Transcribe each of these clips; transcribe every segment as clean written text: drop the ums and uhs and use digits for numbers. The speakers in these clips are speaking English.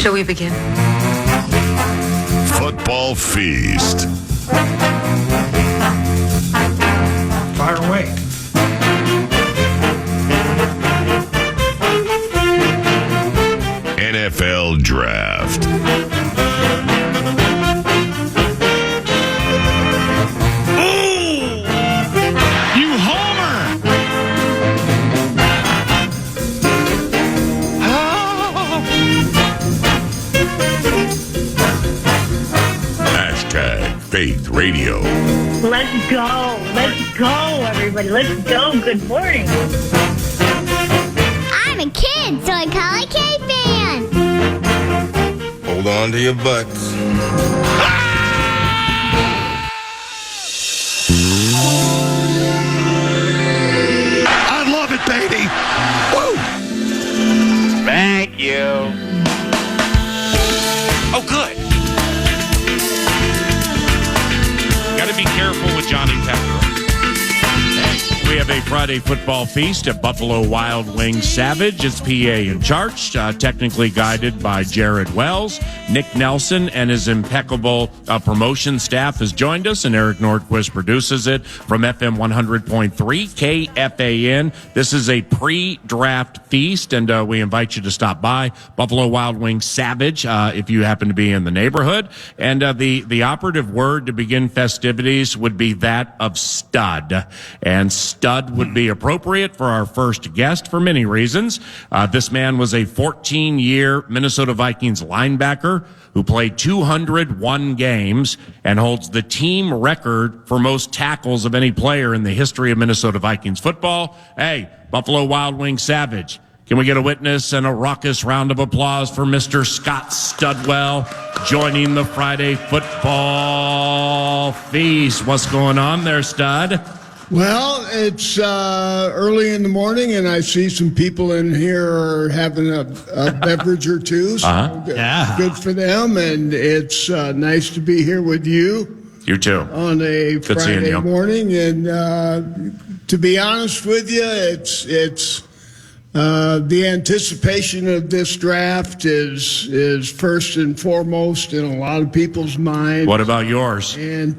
Shall we begin? Football Feast. Fire away. NFL Draft. Ooh! You homer! Hashtag Faith Radio. Let's go. Let's go, everybody. Let's go. Good morning. I'm a kid, so I call it KFAN. Hold on to your butts. I love it, baby. Woo! Thank you. Oh, good. Got to be careful with Johnny Pepper. We have a Friday football feast at Buffalo Wild Wings Savage. It's PA and Charch, technically guided by Jared Wells. Nick Nelson and his impeccable promotion staff has joined us, and Eric Nordquist produces it from FM 100.3 KFAN. This is a pre-draft feast, and we invite you to stop by Buffalo Wild Wings Savage if you happen to be in the neighborhood. And the operative word to begin festivities would be that of stud. And stud would be appropriate for our first guest for many reasons. This man was a 14-year Minnesota Vikings linebacker who played 201 games and holds the team record for most tackles of any player in the history of Minnesota Vikings football. Hey, Buffalo Wild Wings Savage, can we get a witness and a raucous round of applause for Mr. Scott Studwell joining the Friday football feast? What's going on there, Stud? Well, it's early in the morning, and I see some people in here are having a beverage or two. So good for them, and it's nice to be here with you. You too. On a Good Friday morning, and to be honest with you, it's the anticipation of this draft is first and foremost in a lot of people's minds. What about yours? And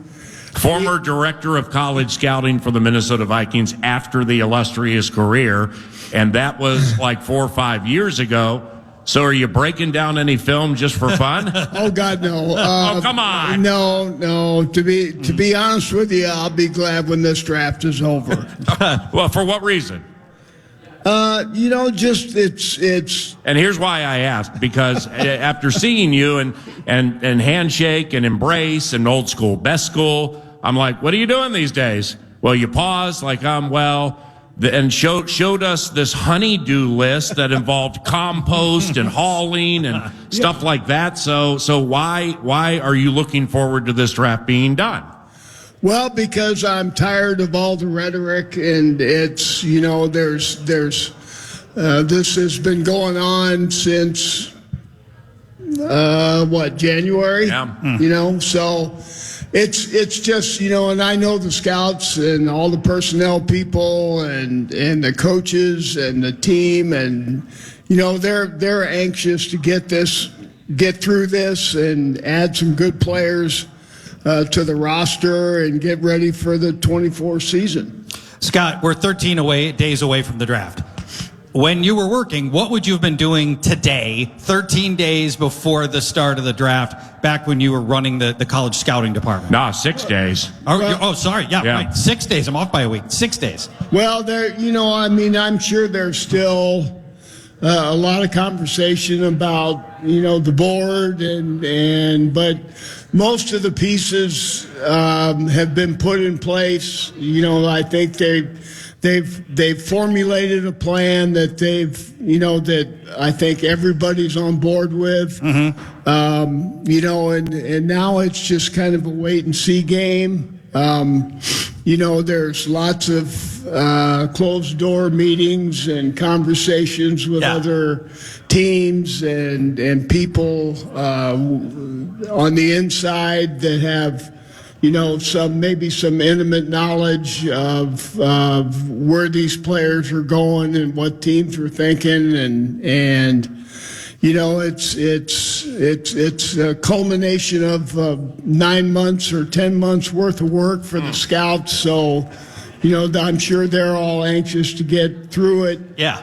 former director of college scouting for the Minnesota Vikings after the illustrious career, and that was like 4 or 5 years ago. So are you breaking down any film just for fun? Oh, God, no. Oh, come on. No. To be honest with you, I'll be glad when this draft is over. Well, for what reason? Just it's. And here's why I asked, because after seeing you and handshake and embrace and old school, best school, I'm like, what are you doing these days? Well, you pause like and showed us this honeydew list that involved compost and hauling and stuff like that. So why are you looking forward to this draft being done? Well, because I'm tired of all the rhetoric, and it's, there's this has been going on since, January? Yeah. So it's just, and I know the scouts and all the personnel people and the coaches and the team, and, they're anxious to get through this and add some good players to the roster and get ready for the 24 season. Scott, we're 13 days away from the draft. When you were working, what would you have been doing today, 13 days before the start of the draft, back when you were running the college scouting department? Nah, 6 days. Sorry. Yeah, right. 6 days. I'm off by a week. 6 days. Well, I'm sure there's still a lot of conversation about, the board but most of the pieces have been put in place. I think they've formulated a plan that that I think everybody's on board with. Mm-hmm. And now it's just kind of a wait and see game. There's lots of closed door meetings and conversations with other teams and people on the inside that have, some intimate knowledge of where these players are going and what teams are thinking, and it's a culmination of 9 months or 10 months worth of work for the scouts. So, I'm sure they're all anxious to get through it. Yeah.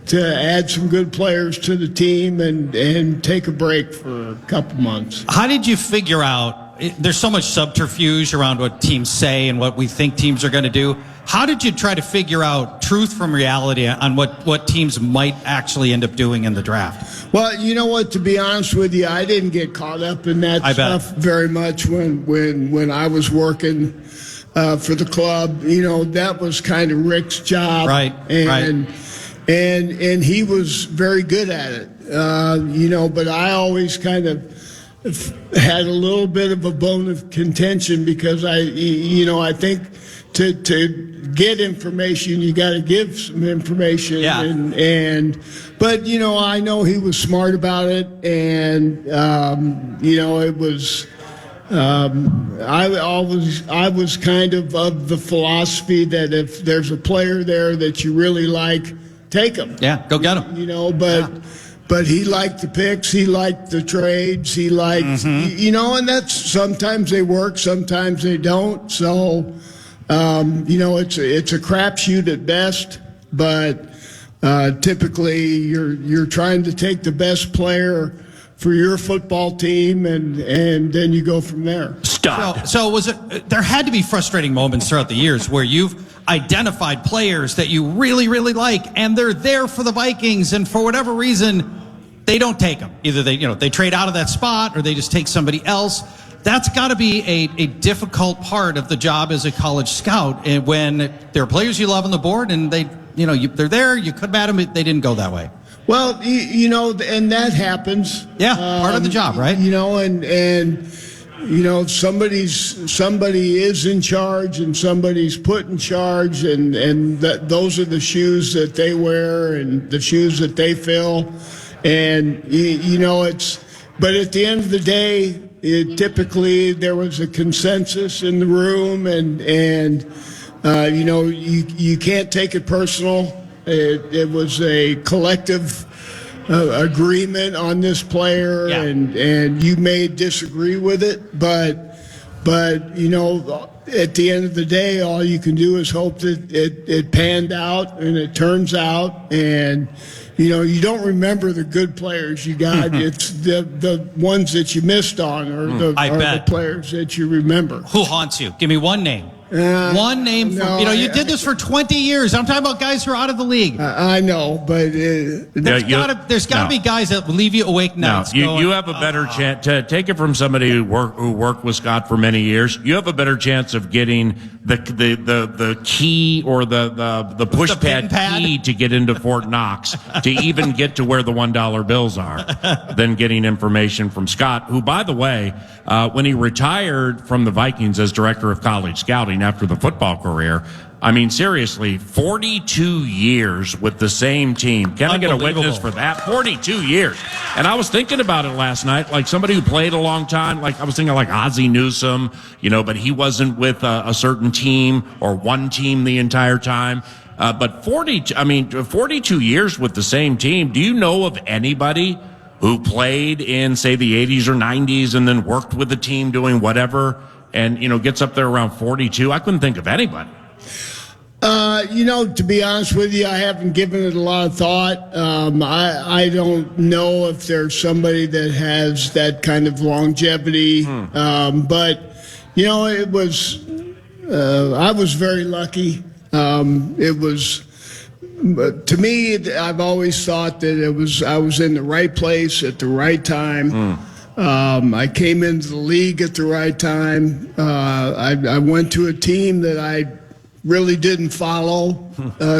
To add some good players to the team and take a break for a couple months. How did you figure out? There's so much subterfuge around what teams say and what we think teams are going to do. How did you try to figure out truth from reality on what teams might actually end up doing in the draft? Well, you know what? To be honest with you, I didn't get caught up in that stuff very much when I was working for the club. That was kind of Rick's job, right? And he was very good at it, but I always kind of had a little bit of a bone of contention because I think to get information, you got to give some information. Yeah. But I know he was smart about it, and it was. I was kind of the philosophy that if there's a player there that you really like, take him. Yeah, go get him. But he liked the picks, he liked the trades, he liked, and that's sometimes they work, sometimes they don't. So, it's a crapshoot at best, but typically you're trying to take the best player for your football team, and then you go from there. So was it? There had to be frustrating moments throughout the years where you've identified players that you really, really like, and they're there for the Vikings, and for whatever reason, they don't take them. Either they trade out of that spot, or they just take somebody else. That's got to be a difficult part of the job as a college scout, and when there are players you love on the board, and they're there, you could bat them, they didn't go that way. Well, and that happens. Yeah, part of the job, right? Somebody is in charge and somebody's put in charge, and those are the shoes that they wear and the shoes that they fill. And, but at the end of the day, typically there was a consensus in the room, and you can't take it personal. It was a collective agreement on this player, and you may disagree with it, but at the end of the day, all you can do is hope that it panned out and it turns out, and you don't remember the good players you got. It's the ones that you missed on, or the players that you remember. Who haunts you? Give me one name. One name from, you did this for 20 years. I'm talking about guys who are out of the league. I know, but there's got to be guys that will leave you awake nights. No, you have a better chance to take it from somebody who worked with Scott for many years. You have a better chance of getting the key or the push pad key to get into Fort Knox to even get to where the $1 bills are than getting information from Scott, who, by the way, when he retired from the Vikings as director of college scouting after the football career, I mean, seriously, 42 years with the same team. Can I get a witness for that? 42 years. And I was thinking about it last night, like somebody who played a long time. Like I was thinking like Ozzie Newsome, but he wasn't with a certain team or one team the entire time. But 42 years with the same team. Do you know of anybody who played in, say, the 80s or 90s and then worked with the team doing whatever and, gets up there around 42? I couldn't think of anybody. To be honest with you, I haven't given it a lot of thought. I don't know if there's somebody that has that kind of longevity. But, it was, I was very lucky. It was, to me, I've always thought that I was in the right place at the right time. I came into the league at the right time. I went to a team that I really didn't follow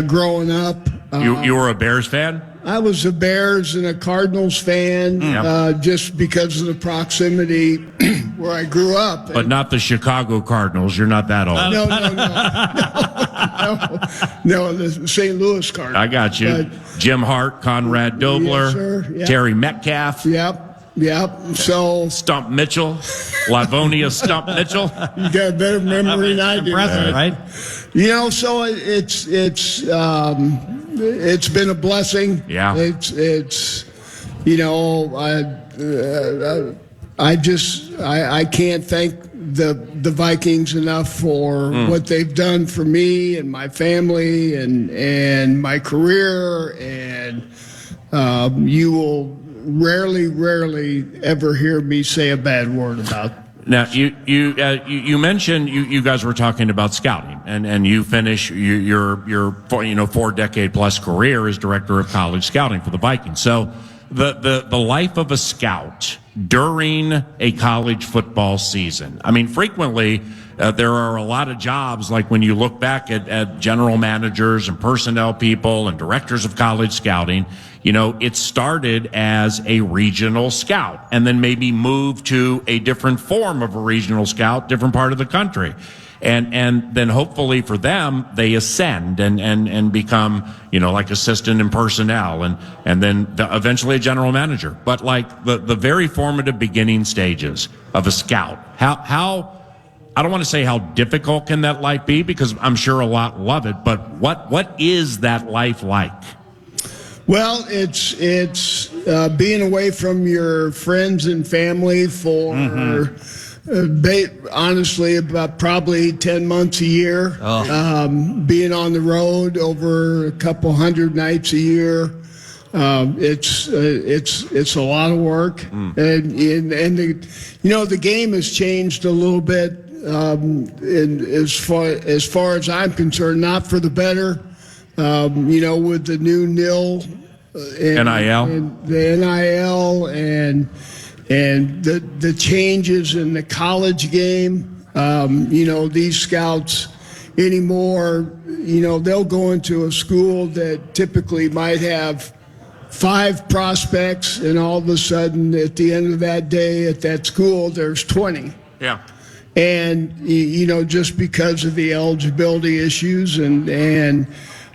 growing up. You were a Bears fan? I was a Bears and a Cardinals fan, just because of the proximity where I grew up. But not the Chicago Cardinals. You're not that old. No, the St. Louis Cardinals. I got you. Jim Hart, Conrad Dobler, yes, sir. Yep. Terry Metcalf. Yep. So Stump Mitchell, Livonia Stump Mitchell. You got a better memory than I do, right? So it's been a blessing. Yeah. It's I can't thank the Vikings enough for what they've done for me and my family and my career, and you will rarely ever hear me say a bad word about it. Now, you mentioned you guys were talking about scouting, and you finish your 4-decade plus career as director of college scouting for the Vikings. So the life of a scout during a college football season. I mean, frequently there are a lot of jobs, like when you look back at general managers and personnel people and directors of college scouting, it started as a regional scout and then maybe moved to a different form of a regional scout, different part of the country. And then hopefully for them, they ascend and become, like assistant in personnel and then eventually a general manager. But like the very formative beginning stages of a scout, how I don't want to say how difficult can that life be, because I'm sure a lot love it, but what is that life like? Well, it's being away from your friends and family for honestly about probably 10 months a year. Being on the road over a couple hundred nights a year. It's a lot of work, and the game has changed a little bit. As far as I'm concerned, not for the better. With the new NIL, NIL, and the NIL, and the changes in the college game. These scouts anymore, they'll go into a school that typically might have 5 prospects, and all of a sudden at the end of that day at that school there's 20. Yeah. And just because of the eligibility issues and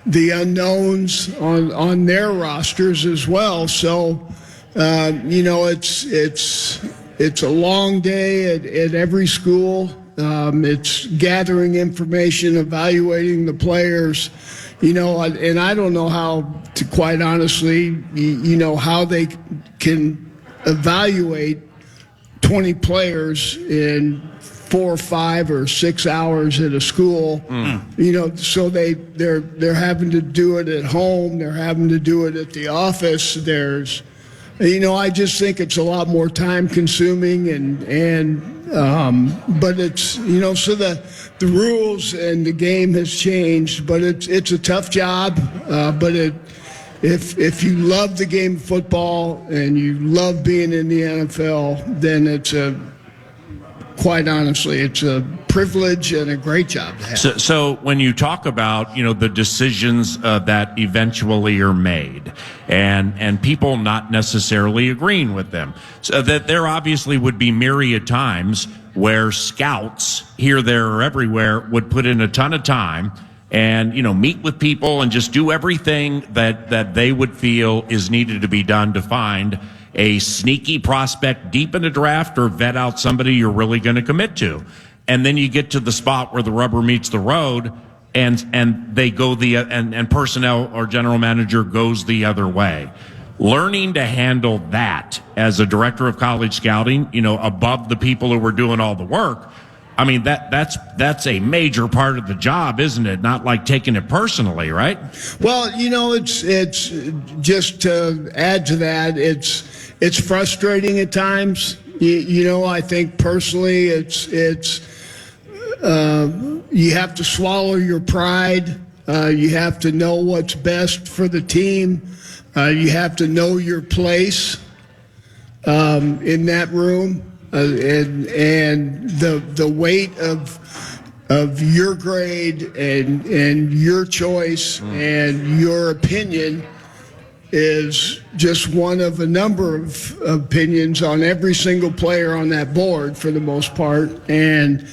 the unknowns on their rosters as well. So it's a long day at every school. It's gathering information, evaluating the players, and I don't know how to, quite honestly, how they can evaluate 20 players in 4 or 5 or 6 hours at a school. So they're having to do it at home. They're having to do it at the office. There's, I just think it's a lot more time consuming but it's, so the rules and the game has changed, but it's a tough job. But if you love the game of football and you love being in the NFL, then quite honestly, it's a privilege and a great job to have. So when you talk about, the decisions that eventually are made and people not necessarily agreeing with them, so that there obviously would be myriad times where scouts here, there, or everywhere would put in a ton of time and, meet with people and just do everything that they would feel is needed to be done to find a sneaky prospect deep in the draft or vet out somebody you're really going to commit to. And then you get to the spot where the rubber meets the road and they go and personnel or general manager goes the other way. Learning to handle that as a director of college scouting, above the people who were doing all the work. I mean, that's a major part of the job, isn't it? Not like taking it personally, right? Well, it's just to add to that, it's frustrating at times. I think personally, it's you have to swallow your pride. You have to know what's best for the team. You have to know your place in that room. And the weight of your grade and your choice and your opinion is just one of a number of opinions on every single player on that board for the most part. And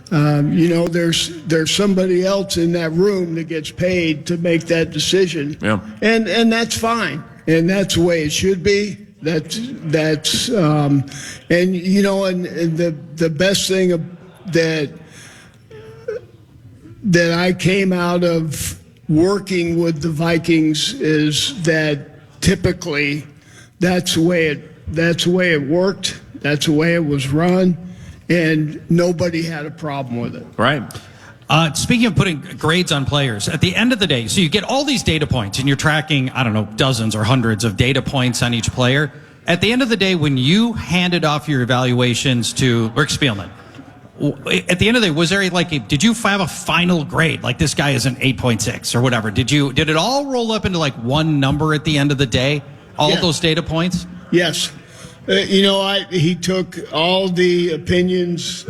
there's somebody else in that room that gets paid to make that decision. Yeah. And that's fine, and that's the way it should be. And the best thing that I came out of working with the Vikings is that typically that's the way it worked. That's the way it was run, and nobody had a problem with it. Right. Speaking of putting grades on players, at the end of the day, so you get all these data points and you're tracking, I don't know, dozens or hundreds of data points on each player. At the end of the day, when you handed off your evaluations to Rick Spielman, at the end of the day, was there did you have a final grade? Like, this guy is an 8.6 or whatever. Did it all roll up into like one number at the end of the day? All of those data points? Yes. He took all the opinions.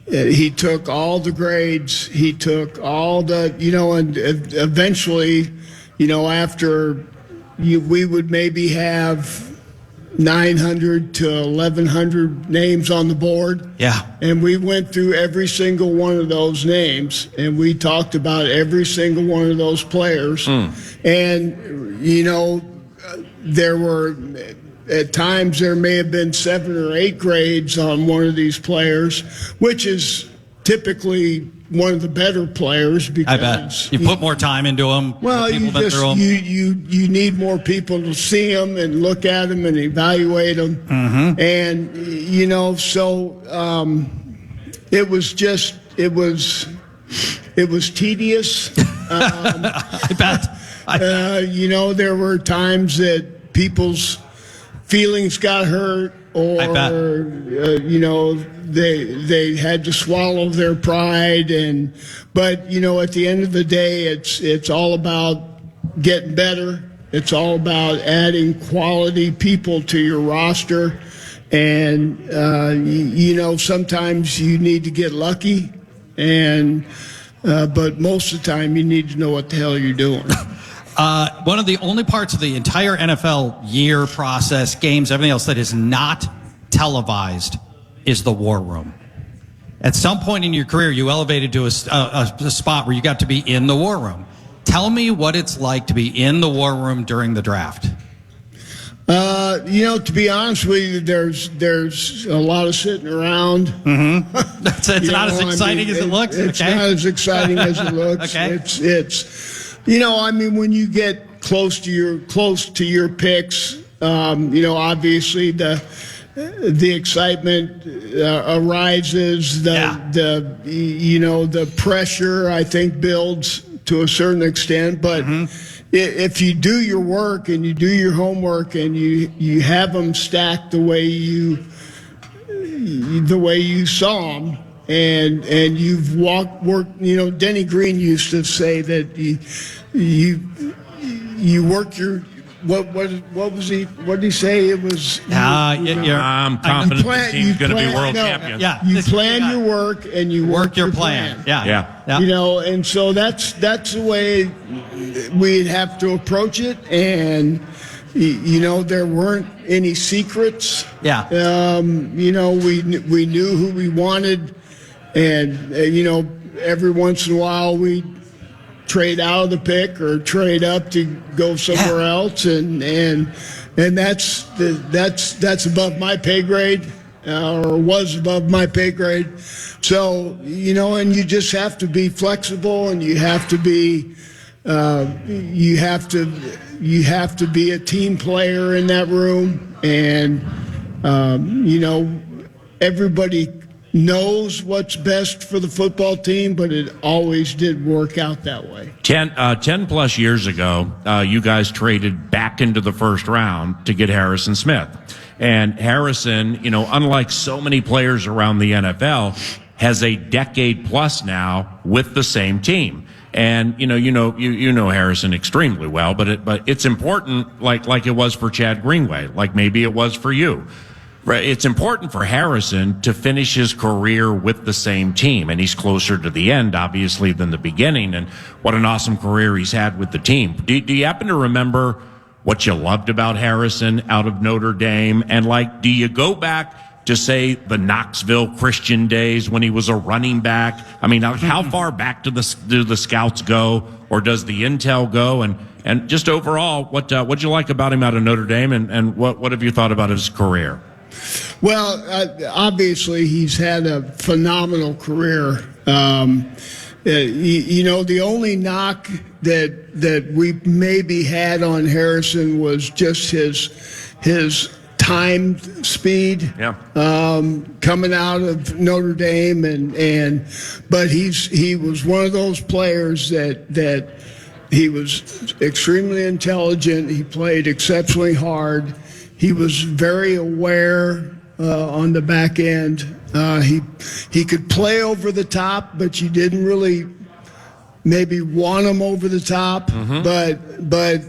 He took all the grades. He took all the, and eventually, after we would maybe have 900 to 1,100 names on the board. Yeah. And we went through every single one of those names, and we talked about every single one of those players. And, there were, at times there may have been 7 or 8 grades on one of these players, which is typically one of the better players because I bet you put more time into them. Well, you need more people to see them and look at them and evaluate them, Mm-hmm. and so it was tedious. I bet. There were times that people's feelings got hurt, or they had to swallow their pride, but at the end of the day, it's all about getting better. It's all about adding quality people to your roster, and sometimes you need to get lucky, but most of the time you need to know what the hell you're doing. One of the only parts of the entire NFL year process, games, everything else that is not televised is the war room. At some point in your career, you elevated to a spot where you got to be in the war room. Tell me what it's like to be in the war room during the draft. To be honest with you, there's a lot of sitting around. Mm-hmm. It's not as exciting as it looks. It's not as exciting as it looks. Okay. It's when you get close to your picks, obviously the excitement arises. The pressure, I think, builds to a certain extent, but. Mm-hmm. If you do your work and you do your homework and you have them stacked the way you saw them, and you've worked. Denny Green used to say that you work your. What was he? What did he say? It was. I'm confident this team's going to be world champions. Yeah, you plan your work and you work your plan. Yeah. And so that's the way we'd have to approach it. And there weren't any secrets. Yeah. We knew who we wanted, and every once in a while we trade out of the pick or trade up to go somewhere else, and that's above my pay grade, or was above my pay grade. So and you just have to be flexible, and you have to be a team player in that room, and everybody knows what's best for the football team, but it always did work out that way. 10 plus years ago, you guys traded back into the first round to get Harrison Smith. And Harrison, unlike so many players around the NFL, has a decade plus now with the same team. And you know Harrison extremely well, but it's important, like it was for Chad Greenway, like maybe it was for you. Right. It's important for Harrison to finish his career with the same team, and he's closer to the end, obviously, than the beginning. And what an awesome career he's had with the team. Do you happen to remember what you loved about Harrison out of Notre Dame? And do you go back to, say, the Knoxville Christian days when he was a running back? I mean, how far back do the scouts go, or does the intel go? And just overall, what'd you like about him out of Notre Dame, and what have you thought about his career? Well, obviously he's had a phenomenal career. the only knock that we maybe had on Harrison was just his time speed. Yeah. Coming out of Notre Dame but he was one of those players that he was extremely intelligent. He played exceptionally hard. He was very aware on the back end. He could play over the top, but you didn't really maybe want him over the top. But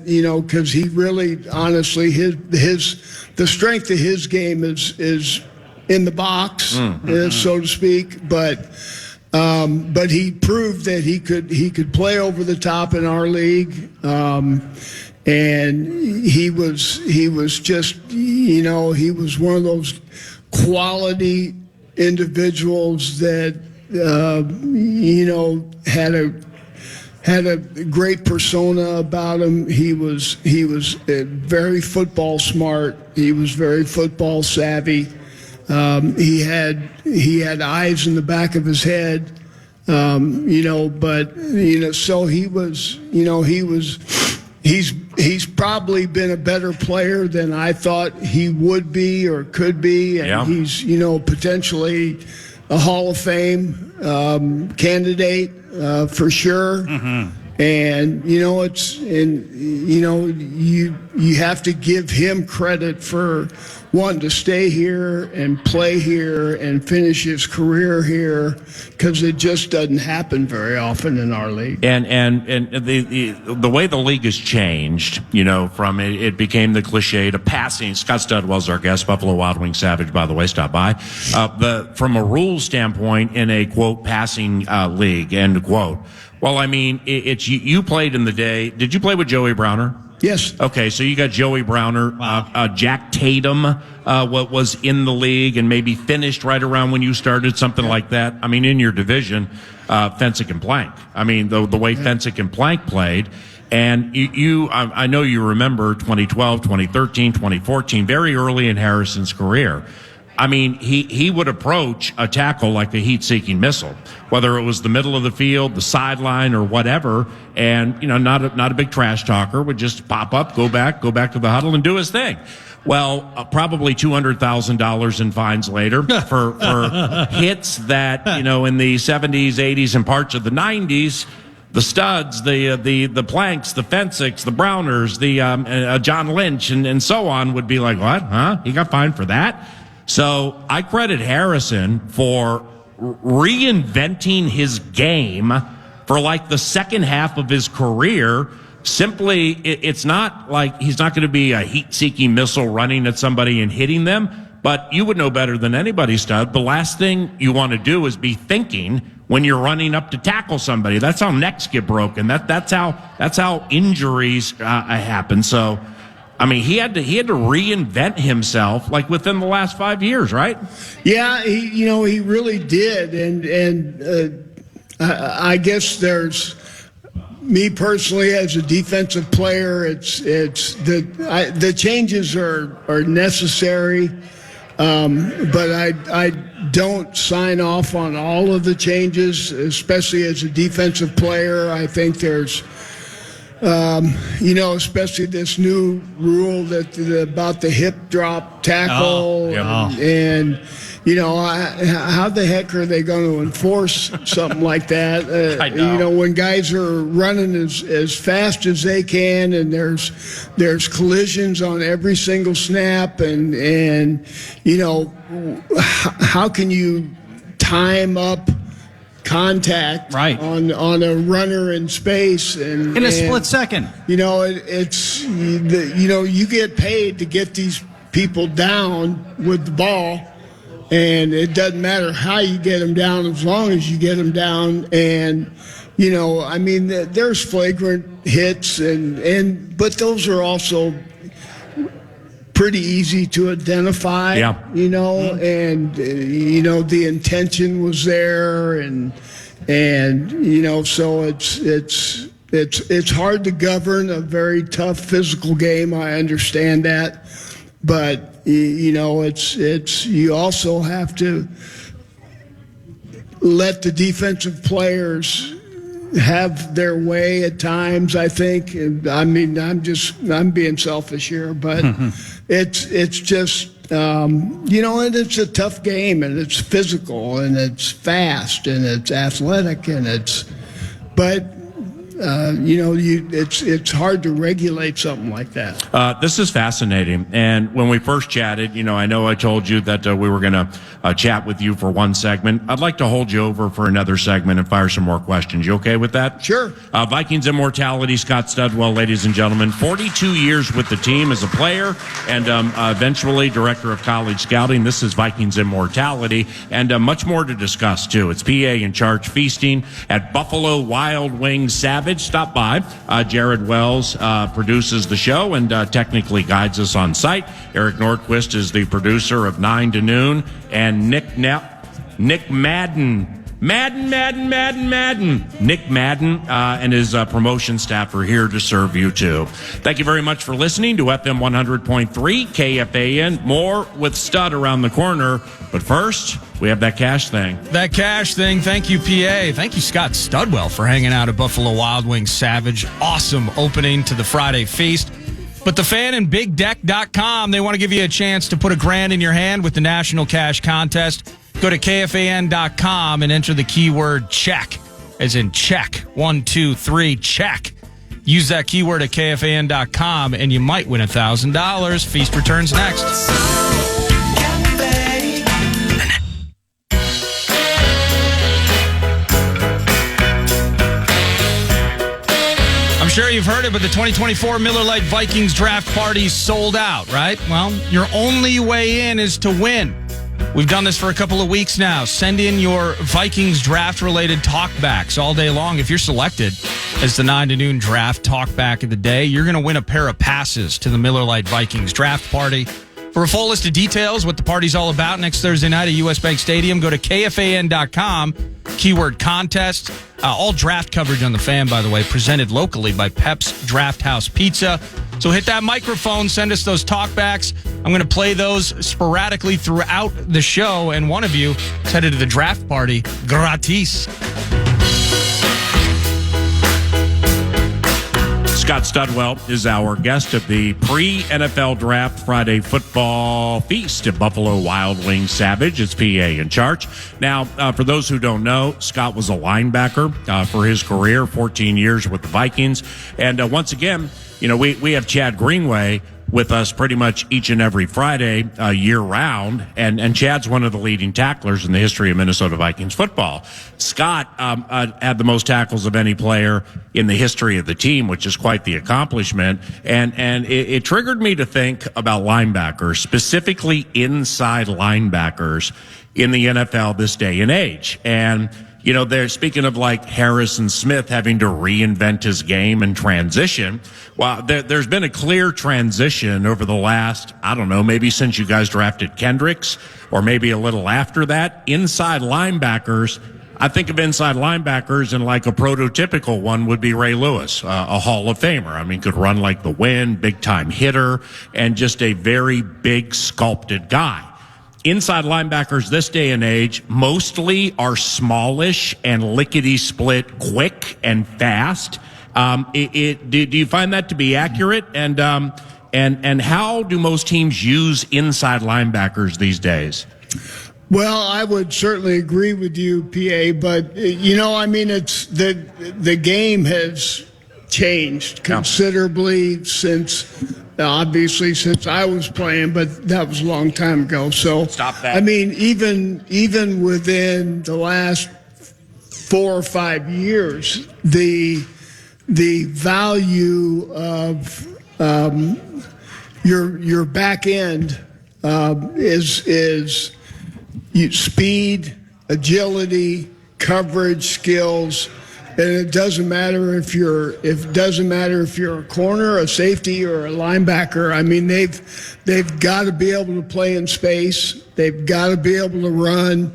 because he really, honestly, the strength of his game is in the box, so to speak. But he proved that he could play over the top in our league. And he was just, he was one of those quality individuals that, had a great persona about him. He was very football smart. He was very football savvy. He had eyes in the back of his head. So he's probably been a better player than I thought he would be or could be. And he's, potentially a Hall of Fame candidate for sure. And you have to give him credit for wanting to stay here and play here and finish his career here, because it just doesn't happen very often in our league. And the way the league has changed, from it became the cliche to passing. Scott Studwell's our guest, Buffalo Wild Wing Savage, by the way, stop by. From a rules standpoint, in a quote passing league, end quote. Well, I mean, it's you played in the day. Did you play with Joey Browner? Yes. Okay, so you got Joey Browner, Jack Tatum, what was in the league and maybe finished right around when you started, something like that. I mean, in your division, Fensick and Plank. I mean, the way Fensick and Plank played. And I know you remember 2012, 2013, 2014, very early in Harrison's career. I mean, he would approach a tackle like a heat-seeking missile, whether it was the middle of the field, the sideline, or whatever. And not a big trash talker, would just pop up, go back to the huddle, and do his thing. Well, probably $200,000 in fines later for hits that in the 70s, 80s, and parts of the 90s. The Studs, the Planks, the Fensicks, the Browners, the John Lynch, and so on would be like, what? Huh? He got fined for that? So I credit Harrison for reinventing his game for like the second half of his career. Simply, it's not like he's not going to be a heat-seeking missile running at somebody and hitting them, but you would know better than anybody, Stud. The last thing you want to do is be thinking when you're running up to tackle somebody. That's how necks get broken. That's how injuries happen. So, I mean, he had to reinvent himself like within the last 5 years, right? Yeah, he really did, and I guess there's me personally as a defensive player. It's the changes are necessary, but I don't sign off on all of the changes, especially as a defensive player. I think there's. Especially this new rule about the hip drop tackle, and how the heck are they going to enforce something like that? I know. When guys are running as fast as they can, and there's collisions on every single snap, and how can you time up contact on a runner in space and in a split second? You get paid to get these people down with the ball, and it doesn't matter how you get them down as long as you get them down. And there's flagrant hits, but those are also pretty easy to identify. And the intention was there, and so it's hard to govern a very tough physical game. I understand that, but it's you also have to let the defensive players have their way at times, I think. I mean, I'm being selfish here, but it's just, and it's a tough game, and it's physical, and it's fast, and it's athletic, and it's hard to regulate something like that. This is fascinating. And when we first chatted, I know I told you that we were going to chat with you for one segment. I'd like to hold you over for another segment and fire some more questions. You okay with that? Sure. Vikings Immortality, Scott Studwell, ladies and gentlemen, 42 years with the team as a player and eventually director of college scouting. This is Vikings Immortality, and much more to discuss, too. It's PA and Charch feasting at Buffalo Wild Wings Savage. Stop by. Jared Wells produces the show and technically guides us on site. Eric Nordquist is the producer of 9 to Noon. And Nick Madden. Nick Madden and his promotion staff are here to serve you, too. Thank you very much for listening to FM 100.3 KFAN. More with Stud around the corner. But first, we have that cash thing. That cash thing. Thank you, PA. Thank you, Scott Studwell, for hanging out at Buffalo Wild Wings Savage. Awesome opening to the Friday feast. But the Fan and BigDeck.com, they want to give you a chance to put $1,000 in your hand with the National Cash Contest. Go to KFAN.com and enter the keyword check, as in check. 1, 2, 3, check. Use that keyword at KFAN.com and you might win $1,000. Feast returns next. I'm sure you've heard it, but the 2024 Miller Lite Vikings draft party sold out, right? Well, your only way in is to win. We've done this for a couple of weeks now. Send in your Vikings draft-related talkbacks all day long. If you're selected as the 9 to Noon draft talkback of the day, you're going to win a pair of passes to the Miller Lite Vikings draft party. For a full list of details, what the party's all about next Thursday night at US Bank Stadium, go to KFAN.com, keyword contest. All draft coverage on the Fan, by the way, presented locally by Pep's Draft House Pizza. So hit that microphone, send us those talkbacks. I'm going to play those sporadically throughout the show, and one of you is headed to the draft party gratis. Scott Studwell is our guest of the pre-NFL Draft Friday Football Feast at Buffalo Wild Wings Savage. It's PA and Charch. Now, for those who don't know, Scott was a linebacker for his career, 14 years with the Vikings. And once again, we have Chad Greenway with us pretty much each and every Friday year-round, and Chad's one of the leading tacklers in the history of Minnesota Vikings football. Scott had the most tackles of any player in the history of the team, which is quite the accomplishment, and it triggered me to think about linebackers, specifically inside linebackers in the NFL this day and age. And they're speaking of like Harrison Smith having to reinvent his game and transition. Well, there's been a clear transition over the last, maybe since you guys drafted Kendricks or maybe a little after that. Inside linebackers, I think of inside linebackers, and like a prototypical one would be Ray Lewis, a Hall of Famer. I mean, could run like the wind, big time hitter, and just a very big sculpted guy. Inside linebackers this day and age mostly are smallish and lickety-split, quick and fast. Do you find that to be accurate? And how do most teams use inside linebackers these days? Well, I would certainly agree with you, PA, but it's the game has changed considerably since I was playing, but that was a long time ago. So stop that. I mean, even within the last 4 or 5 years, the value of your back end is speed, agility, coverage, skills. And it doesn't matter if you're a corner, a safety, or a linebacker. I mean, they've got to be able to play in space. They've got to be able to run.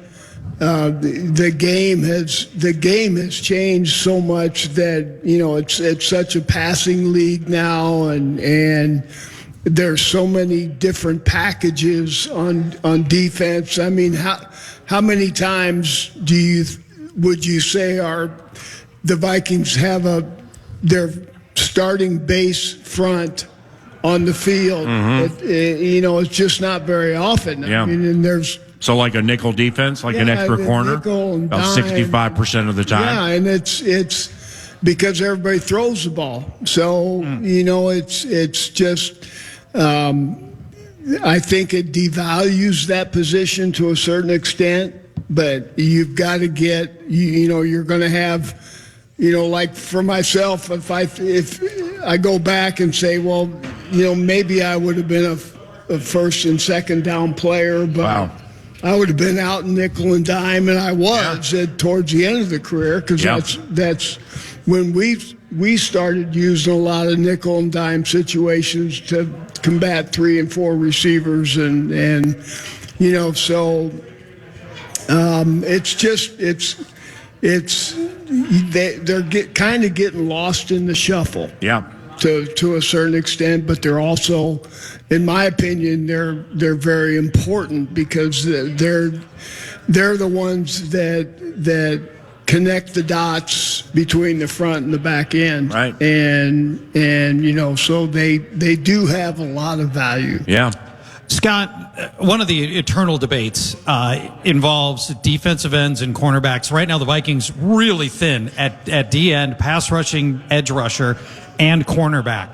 The game has changed so much that it's such a passing league now, and there's so many different packages on defense. I mean, how many times would you say the Vikings have their starting base front on the field. It's just not very often. Yeah. I mean, and there's So like a nickel defense, like an extra corner, nickel and about dime. 65% of the time. Yeah, and it's because everybody throws the ball. So it's just. I think it devalues that position to a certain extent, but you've got to get, you're going to have, like for myself, if I go back and say, well, maybe I would have been a first and second down player, but Wow. I would have been out in nickel and dime, and I was towards the end of the career, because that's when we started using a lot of nickel and dime situations to combat 3 and 4 receivers, and so they're kind of getting lost in the shuffle. Yeah. To a certain extent, but they're also, in my opinion, they're very important, because they're the ones that connect the dots between the front and the back end. Right. And so they do have a lot of value. Yeah. Scott, one of the eternal debates involves defensive ends and cornerbacks. Right now, the Vikings really thin at D end, pass rushing, edge rusher, and cornerback.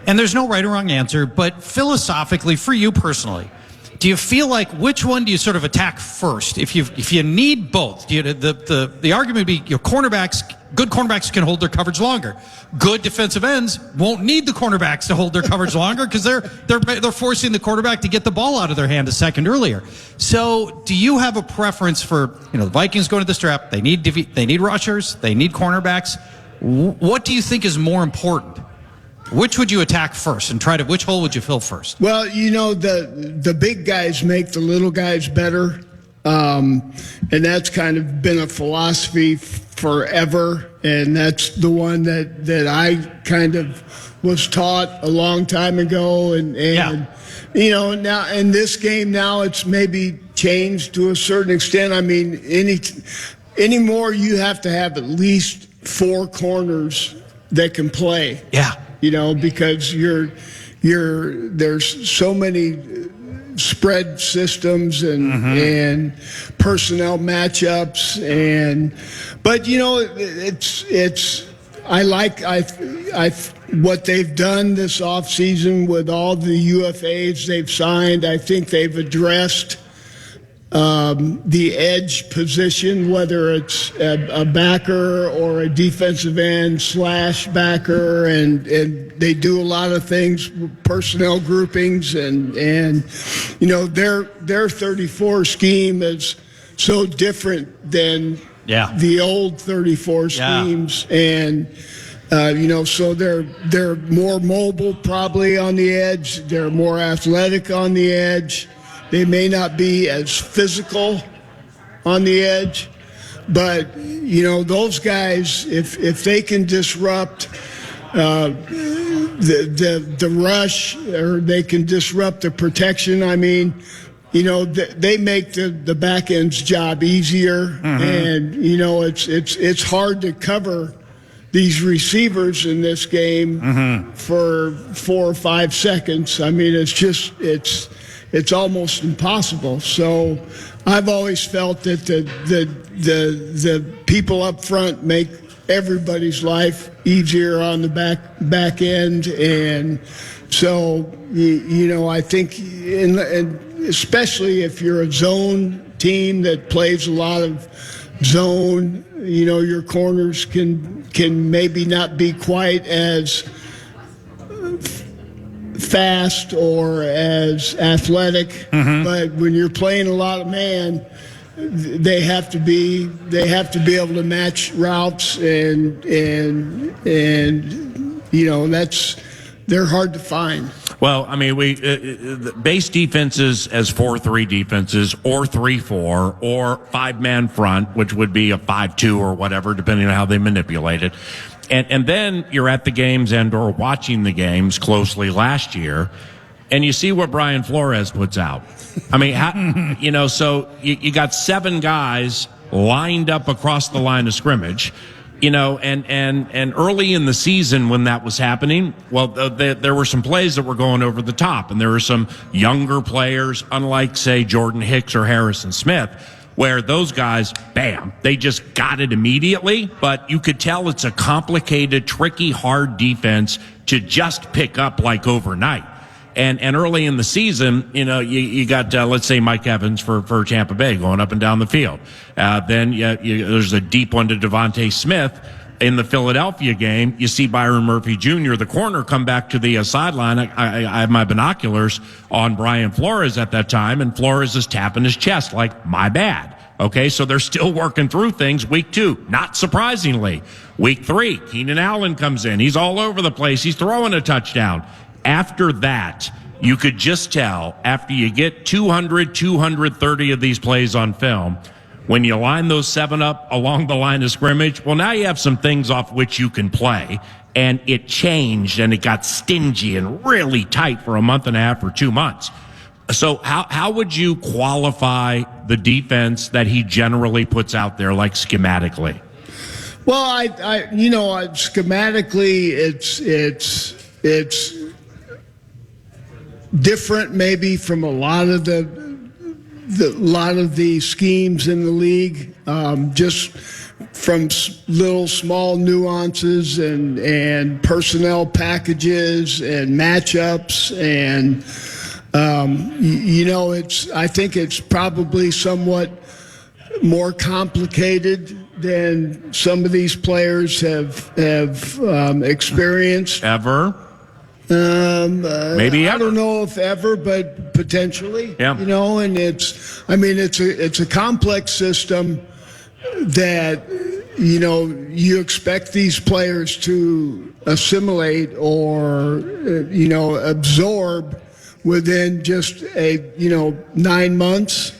And there's no right or wrong answer, but philosophically, for you personally, do you feel like which one do you sort of attack first? If you need both, the argument would be good cornerbacks can hold their coverage longer. Good defensive ends won't need the cornerbacks to hold their coverage longer, because they're forcing the quarterback to get the ball out of their hand a second earlier. So, do you have a preference for the Vikings going to this draft? They need rushers, they need cornerbacks. What do you think is more important? Which would you attack first, and which hole would you fill first? Well, the big guys make the little guys better, and that's kind of been a philosophy forever, and that's the one that I kind of was taught a long time ago, and now in this game now it's maybe changed to a certain extent. I mean, anymore you have to have at least 4 corners that can play. Yeah. Because there's so many spread systems and personnel matchups, but I like what they've done this offseason with all the UFAs they've signed. I think they've addressed the edge position, whether it's a backer or a defensive end / backer, and they do a lot of things, personnel groupings, and their 34 scheme is so different than the old 34 schemes, and so they're more mobile probably on the edge, they're more athletic on the edge. They may not be as physical on the edge, but those guys, if they can disrupt the rush, or they can disrupt the protection, I mean, they make the back end's job easier, and it's hard to cover these receivers in this game for 4 or 5 seconds. I mean, it's almost impossible. So I've always felt that the people up front make everybody's life easier on the back end, and so I think, and especially if you're a zone team that plays a lot of zone, your corners can maybe not be quite as fast or as athletic, but when you're playing a lot of man, they have to be able to match routes, and they're hard to find. Well, I mean, base defenses as 4-3 defenses, or 3-4, or 5-man front, which would be a 5-2 or whatever, depending on how they manipulate it. And then you're at the games or watching the games closely last year, and you see what Brian Flores puts out. I mean, so you got 7 guys lined up across the line of scrimmage. And early in the season when that was happening, well, there were some plays that were going over the top, and there were some younger players, unlike, say, Jordan Hicks or Harrison Smith, where those guys, bam, they just got it immediately. But you could tell it's a complicated, tricky, hard defense to just pick up like overnight. And early in the season, you got, let's say, Mike Evans for Tampa Bay going up and down the field. Then there's a deep one to Devontae Smith. In the Philadelphia game, you see Byron Murphy Jr., the corner, come back to the sideline. I have my binoculars on Brian Flores at that time, and Flores is tapping his chest like, my bad. Okay, so they're still working through things. Week 2, not surprisingly. Week 3, Keenan Allen comes in. He's all over the place. He's throwing a touchdown. After that, you could just tell, after you get 200, 230 of these plays on film, when you line those 7 up along the line of scrimmage, well, now you have some things off which you can play. And it changed, and it got stingy and really tight for a month and a half or 2 months. So how would you qualify the defense that he generally puts out there, like schematically? Well, schematically, it's different maybe from a lot of the schemes in the league, just from little small nuances and personnel packages and matchups, and I think it's probably somewhat more complicated than some of these players have experienced. Ever? Maybe ever. I don't know if ever, but potentially. Yeah. And it's a complex system that, you expect these players to assimilate or, absorb within just 9 months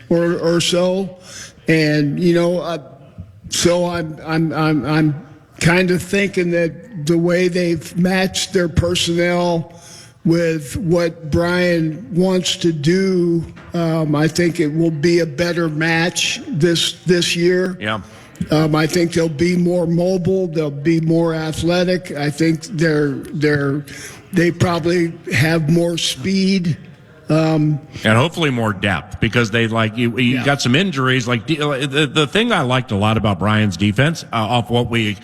or so. And, so I'm kind of thinking that the way they've matched their personnel with what Brian wants to do, I think it will be a better match this year. Yeah. I think they'll be more mobile. They'll be more athletic. I think they probably have more speed. And hopefully more depth, because they you got some injuries. Like the thing I liked a lot about Brian's defense, off what we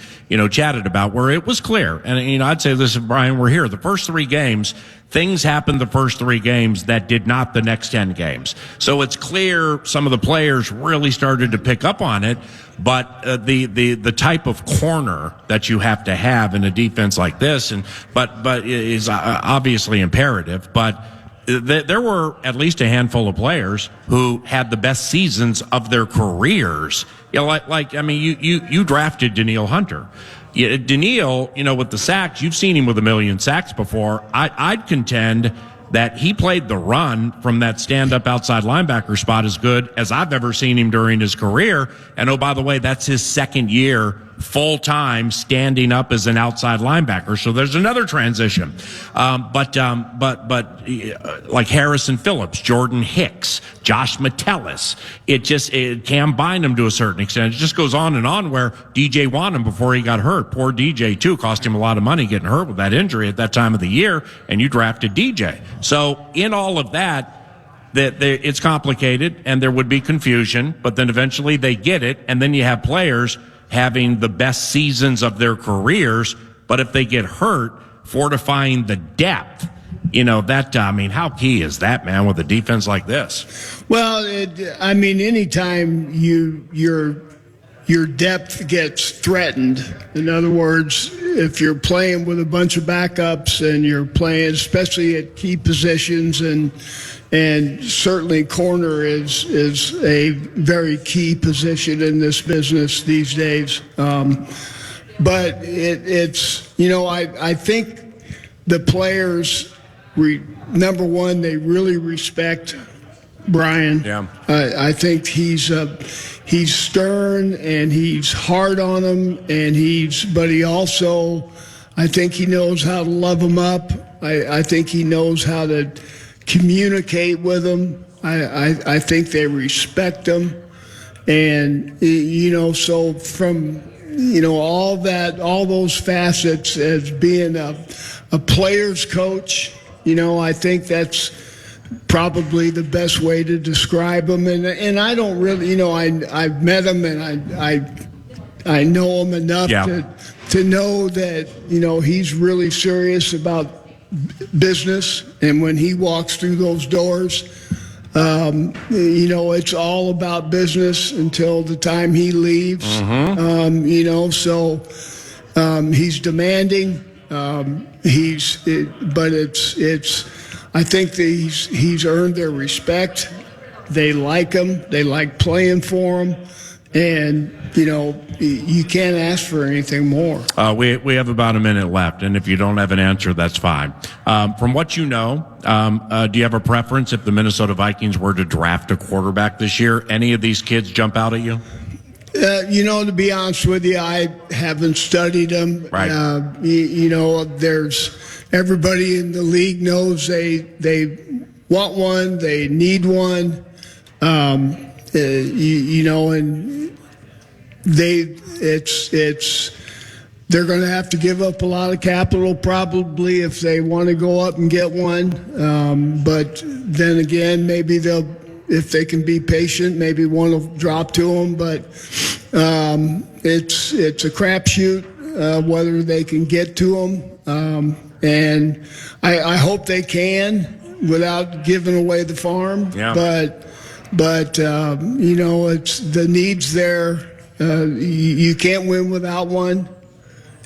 chatted about, where it was clear, and I'd say this if Brian were here, the first 3 games, things happened the first 3 games that did not the next 10 games. So it's clear some of the players really started to pick up on it, but the type of corner that you have to have in a defense like this, but is obviously imperative, but. There were at least a handful of players who had the best seasons of their careers. You drafted Danielle Hunter. Danielle, with the sacks, you've seen him with 1 million sacks before. I'd contend that he played the run from that stand-up outside linebacker spot as good as I've ever seen him during his career. And oh, by the way, that's his 2nd year full-time standing up as an outside linebacker. So there's another transition. But like Harrison Phillips, Jordan Hicks, Josh Metellus, it Cam Bynum to a certain extent. It just goes on and on, where DJ Wanham, before he got hurt, poor DJ too, cost him a lot of money getting hurt with that injury at that time of the year, and you drafted DJ. So in all of that, it's complicated and there would be confusion, but then eventually they get it, and then you have players having the best seasons of their careers, but if they get hurt, fortifying the depth, how key is that, man, with a defense like this? Well, anytime your depth gets threatened, in other words, if you're playing with a bunch of backups and you're playing, especially at key positions, and certainly corner is a very key position in this business these days. But it's I think the players, number one, they really respect Brian. Yeah. I think he's stern and he's hard on them, but he also, I think he knows how to love them up. I think he knows how to communicate with them. I think they respect them. And, so from all those facets as being a player's coach. I think that's probably the best way to describe him. And I don't really, I've met him and I know him enough to know that, he's really serious about business. And when he walks through those doors, it's all about business until the time he leaves. So he's demanding. I think that he's earned their respect. They like him. They like playing for him. And, you can't ask for anything more. We have about a minute left, and if you don't have an answer, that's fine. From what you know, do you have a preference if the Minnesota Vikings were to draft a quarterback this year? Any of these kids jump out at you? To be honest with you, I haven't studied them. Right. There's everybody in the league knows they want one, they need one. And they're going to have to give up a lot of capital probably if they want to go up and get one. But then again, maybe if they can be patient, maybe one will drop to them. But it's a crapshoot whether they can get to them. And I hope they can without giving away the farm. Yeah. But it's the needs there. You can't win without one.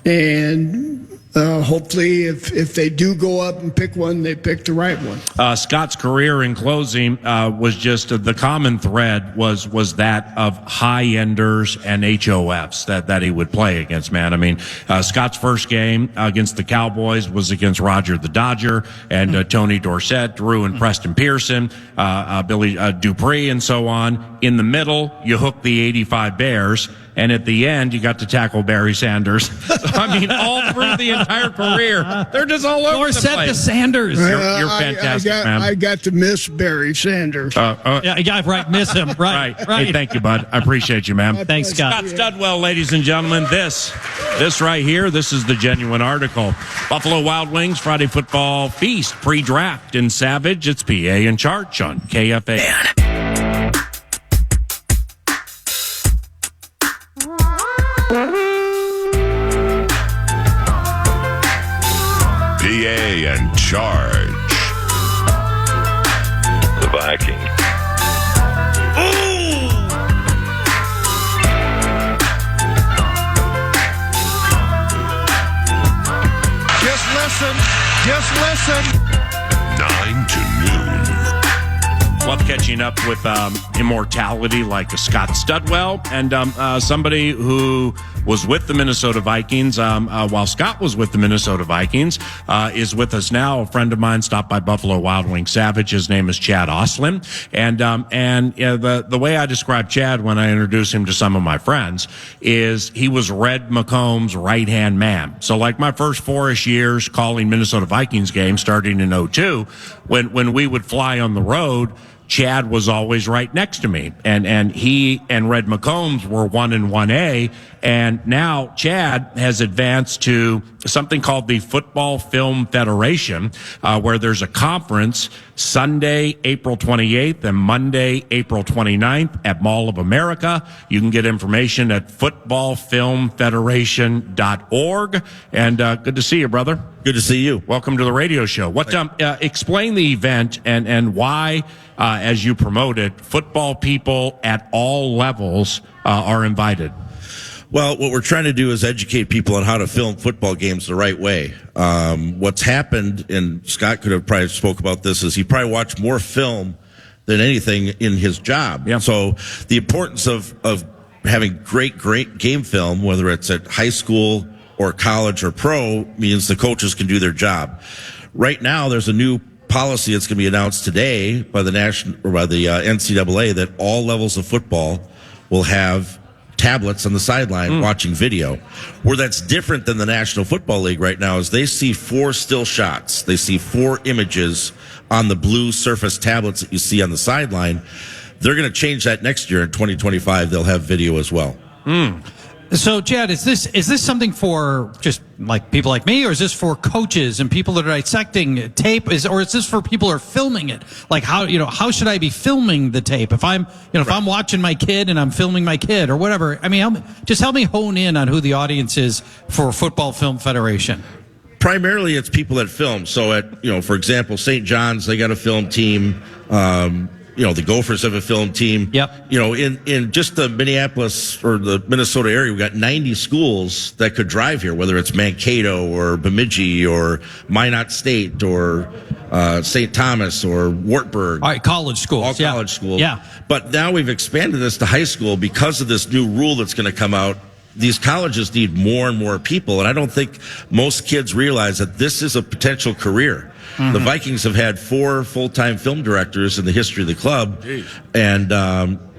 And hopefully if they do go up and pick one, they pick the right one. Scott's career in closing was just the common thread was that of high-enders and HOFs that he would play against, man. I mean, Scott's first game against the Cowboys was against Roger the Dodger and Tony Dorsett, Drew and Preston Pearson, Billy Dupree, and so on. In the middle, you hook the 85 Bears. And at the end, you got to tackle Barry Sanders. I mean, all through the entire career, they're just all over the place. To Sanders. You're fantastic, man. I got to miss Barry Sanders. Right, miss him. Right. Hey, thank you, bud. I appreciate you, man. Thanks, Scott. Scott Studwell, ladies and gentlemen. This right here, this is the genuine article. Buffalo Wild Wings Friday Football Feast pre-draft in Savage. It's PA and Charch on KFAN. PA and Charch. The Vikings. Just listen. 9 to noon. Love catching up with immortality like a Scott Studwell and somebody who was with the Minnesota Vikings while Scott was with the Minnesota Vikings is with us now. A friend of mine stopped by Buffalo Wild Wings Savage. His name is Chad Ostlund. And the way I describe Chad when I introduce him to some of my friends is he was Red McComb's right-hand man. So like my first 4-ish years calling Minnesota Vikings games starting in 2002, when we would fly on the road, Chad was always right next to me, and he and Red McCombs were 1 and 1A, and now Chad has advanced to something called the Football Film Federation, where there's a conference Sunday, April 28th and Monday, April 29th at Mall of America. You can get information at footballfilmfederation.org. And good to see you, brother. Good to see you. Welcome to the radio show. Explain the event and why, as you promote it, football people at all levels are invited. Well, what we're trying to do is educate people on how to film football games the right way. What's happened, and Scott could have probably spoke about this, is he probably watched more film than anything in his job. Yeah. So the importance of having great game film, whether it's at high school or college or pro, means the coaches can do their job. Right now, there's a new policy that's going to be announced today by the NCAA that all levels of football will have tablets on the sideline watching video. Where that's different than the National Football League right now is they see 4 still shots. They see 4 images on the blue Surface tablets that you see on the sideline. They're going to change that next year in 2025. They'll have video as well. So, Chad, is this something for just like people like me, or is this for coaches and people that are dissecting tape? Or is this for people who are filming it? Like how should I be filming the tape if I'm if I'm watching my kid and I'm filming my kid or whatever? I mean, help me hone in on who the audience is for Football Film Federation. Primarily, it's people that film. So at, for example, St. John's, they got a film team. The Gophers have a film team. Yep. In just the Minneapolis or the Minnesota area, we got 90 schools that could drive here, whether it's Mankato or Bemidji or Minot State or St. Thomas or Wartburg. All right, college schools. All college schools. Yeah. But now we've expanded this to high school because of this new rule that's going to come out. These colleges need more and more people, and I don't think most kids realize that this is a potential career. Mm-hmm. The Vikings have had 4 full-time film directors in the history of the club, and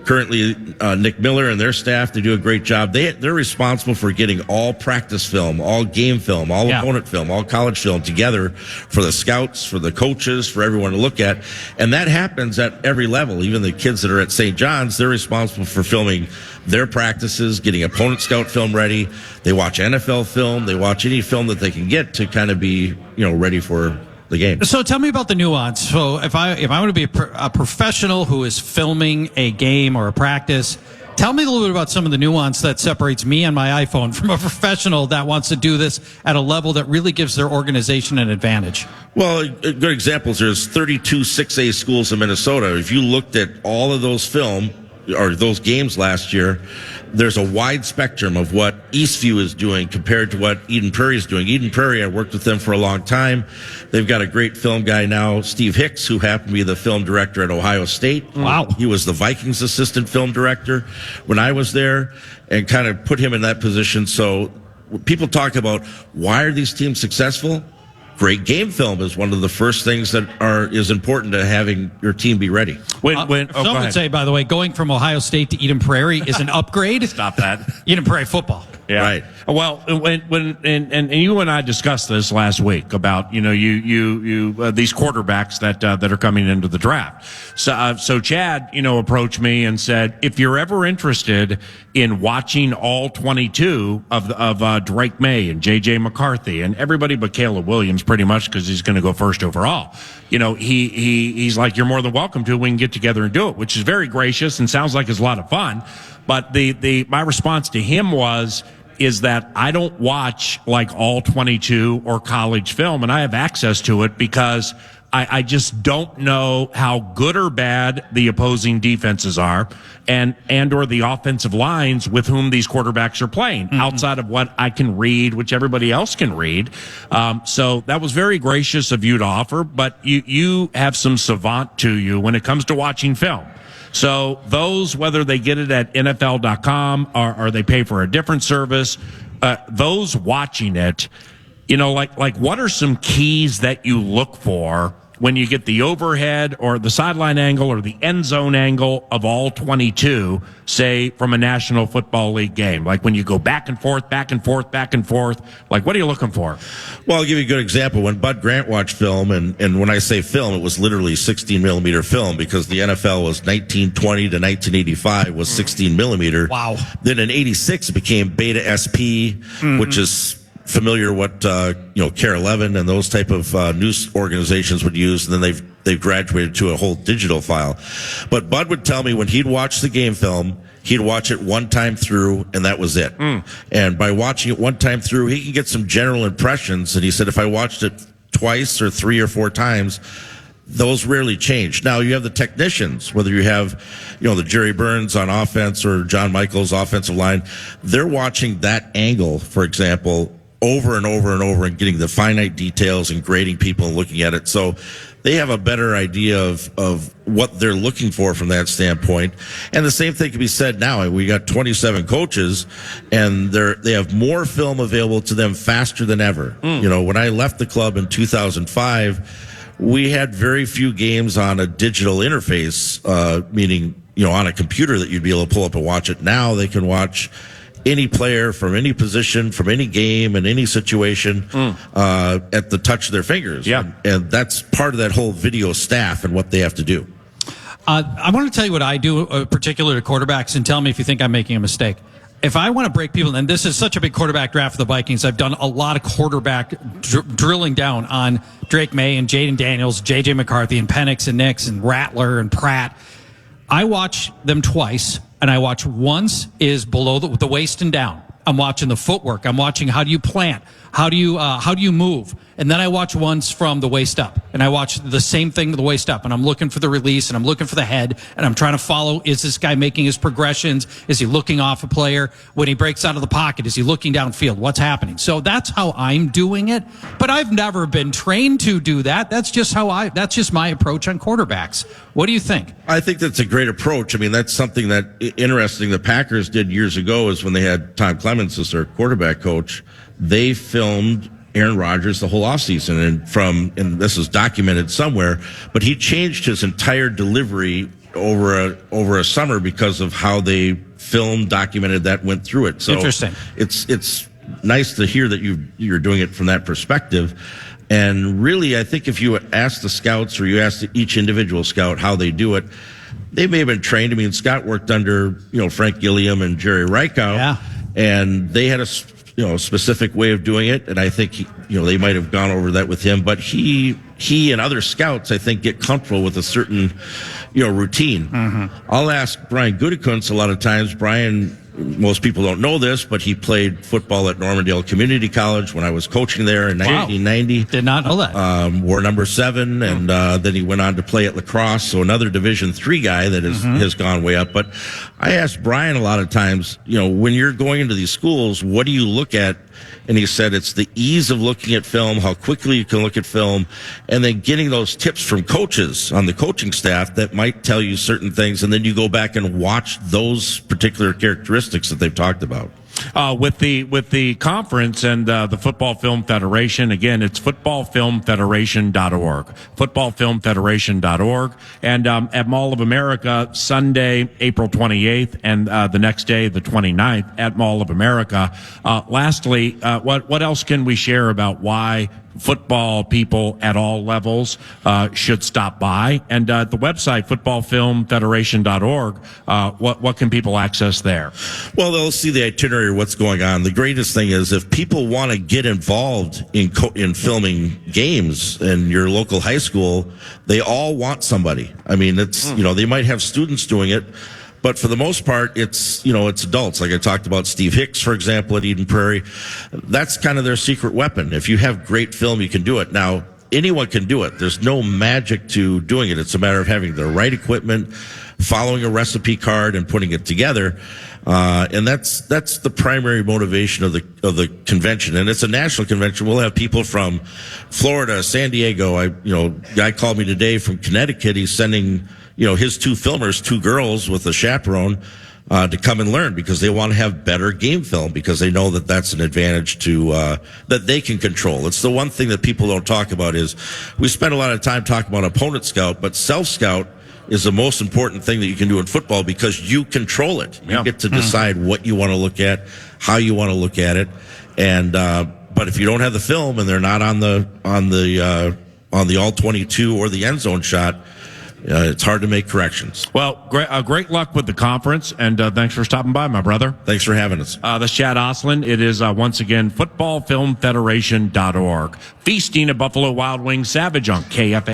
currently Nick Miller and their staff, they do a great job. They're responsible for getting all practice film, all game film, all opponent film, all college film together for the scouts, for the coaches, for everyone to look at, and that happens at every level. Even the kids that are at St. John's, they're responsible for filming their practices, getting opponent scout film ready. They watch NFL film. They watch any film that they can get to kind of be, ready for the game. So tell me about the nuance. So if I want to be a professional who is filming a game or a practice, tell me a little bit about some of the nuance that separates me and my iPhone from a professional that wants to do this at a level that really gives their organization an advantage. Well, good examples. There's 32 6A schools in Minnesota. If you looked at all of those film or those games last year, there's a wide spectrum of what Eastview is doing compared to what Eden Prairie is doing. Eden Prairie, I worked with them for a long time. They've got a great film guy now, Steve Hicks, who happened to be the film director at Ohio State. Wow. He was the Vikings assistant film director when I was there, and kind of put him in that position. So people talk about why are these teams successful? Great game film is one of the first things that is important to having your team be ready. Some would say, by the way, going from Ohio State to Eden Prairie is an upgrade. Stop that. Eden Prairie football. Yeah. Right. Well, when you and I discussed this last week about these quarterbacks that are coming into the draft. So Chad approached me and said, if you're ever interested in watching all 22 of Drake May and JJ McCarthy and everybody but Caleb Williams, pretty much because he's going to go first overall. He's like, you're more than welcome to. We can get together and do it, which is very gracious and sounds like it's a lot of fun. But my response to him is that I don't watch like all 22 or college film, and I have access to it because I just don't know how good or bad the opposing defenses are and or the offensive lines with whom these quarterbacks are playing outside of what I can read, which everybody else can read. So that was very gracious of you to offer, but you have some savant to you when it comes to watching film. So those, whether they get it at NFL.com or they pay for a different service, those watching it, like what are some keys that you look for when you get the overhead or the sideline angle or the end zone angle of all 22, say from a National Football League game? Like when you go back and forth, like what are you looking for? Well, I'll give you a good example. When Bud Grant watched film, and when I say film, it was literally 16 millimeter film because the NFL was 1920 to 1985 was 16 millimeter. Wow. Then in 86 it became Beta SP, which is familiar what Care 11 and those type of news organizations would use, and then they've graduated to a whole digital file. But Bud would tell me when he'd watch the game film, he'd watch it one time through, and that was it. And by watching it one time through, he can get some general impressions. And he said, if I watched it twice or 3 or 4 times, those rarely change. Now you have the technicians, whether you have, the Jerry Burns on offense or John Michaels offensive line, they're watching that angle, for example, over and over and over and getting the finite details and grading people and looking at it. So they have a better idea of what they're looking for from that standpoint. And the same thing can be said now. We got 27 coaches and they have more film available to them faster than ever. When I left the club in 2005, we had very few games on a digital interface, meaning, on a computer that you'd be able to pull up and watch it. Now they can watch any player from any position, from any game, in any situation, at the touch of their fingers. Yeah. And that's part of that whole video staff and what they have to do. I want to tell you what I do, particular to quarterbacks, and tell me if you think I'm making a mistake. If I want to break people, and this is such a big quarterback draft for the Vikings, I've done a lot of quarterback drilling down on Drake May and Jaden Daniels, J.J. McCarthy, and Penix and Nix and Rattler and Pratt. I watch them twice, and I watch once is below the waist and down. I'm watching the footwork. I'm watching how do you plant, how do you move, and then I watch once from the waist up, and I watch the same thing the waist up, and I'm looking for the release, and I'm looking for the head, and I'm trying to follow. Is this guy making his progressions? Is he looking off a player when he breaks out of the pocket? Is he looking downfield? What's happening? So that's how I'm doing it. But I've never been trained to do that. That's just my approach on quarterbacks. What do you think? I think that's a great approach. I mean, that's something that interesting. The Packers did years ago is when they had Tom Clements as their quarterback coach. They filmed Aaron Rodgers the whole offseason, and this is documented somewhere, but he changed his entire delivery over a summer because of how they filmed, documented that, went through it. So interesting. It's nice to hear that you're doing it from that perspective. And really, I think if you ask the scouts or you ask each individual scout how they do it, they may have been trained. I mean, Scott worked under, Frank Gilliam and Jerry Reichow, and they had a specific way of doing it. And I think, they might have gone over that with him, but he and other scouts, I think, get comfortable with a certain, routine. Mm-hmm. I'll ask Brian Gutekunst a lot of times. Brian, most people don't know this, but he played football at Normandale Community College when I was coaching there in 1990. Did not know that. Wore number 7, and then he went on to play at lacrosse, so another Division III guy that has gone way up. But I asked Brian a lot of times, when you're going into these schools, what do you look at? And he said it's the ease of looking at film, how quickly you can look at film, and then getting those tips from coaches on the coaching staff that might tell you certain things, and then you go back and watch those particular characteristics that they've talked about. With the conference and the Football Film Federation, again, it's footballfilmfederation.org. Footballfilmfederation.org. And at Mall of America, Sunday, April 28th, and the next day, the 29th, at Mall of America. Lastly, what else can we share about why football people at all levels should stop by? And the website, footballfilmfederation.org, what can people access there? Well, they'll see the itinerary of what's going on. The greatest thing is if people want to get involved in filming games in your local high school, they all want somebody. I mean, it's, they might have students doing it, but for the most part, it's adults. Like I talked about Steve Hicks, for example, at Eden Prairie. That's kind of their secret weapon. If you have great film, you can do it. Now, anyone can do it. There's no magic to doing it. It's a matter of having the right equipment, following a recipe card, and putting it together. And that's the primary motivation of the convention. And it's a national convention. We'll have people from Florida, San Diego. Guy called me today from Connecticut. He's sending, his 2 filmers, 2 girls with a chaperone, to come and learn because they want to have better game film because they know that that's an advantage that they can control. It's the one thing that people don't talk about is we spend a lot of time talking about opponent scout, but self-scout is the most important thing that you can do in football because you control it. You get to decide what you want to look at, how you want to look at it. And, but if you don't have the film and they're not on the all 22 or the end zone shot, it's hard to make corrections. Well, great luck with the conference, and thanks for stopping by, my brother. Thanks for having us. That's Chad Ostlund. It is, once again, footballfilmfederation.org. Feasting at Buffalo Wild Wings Savage on KFAN.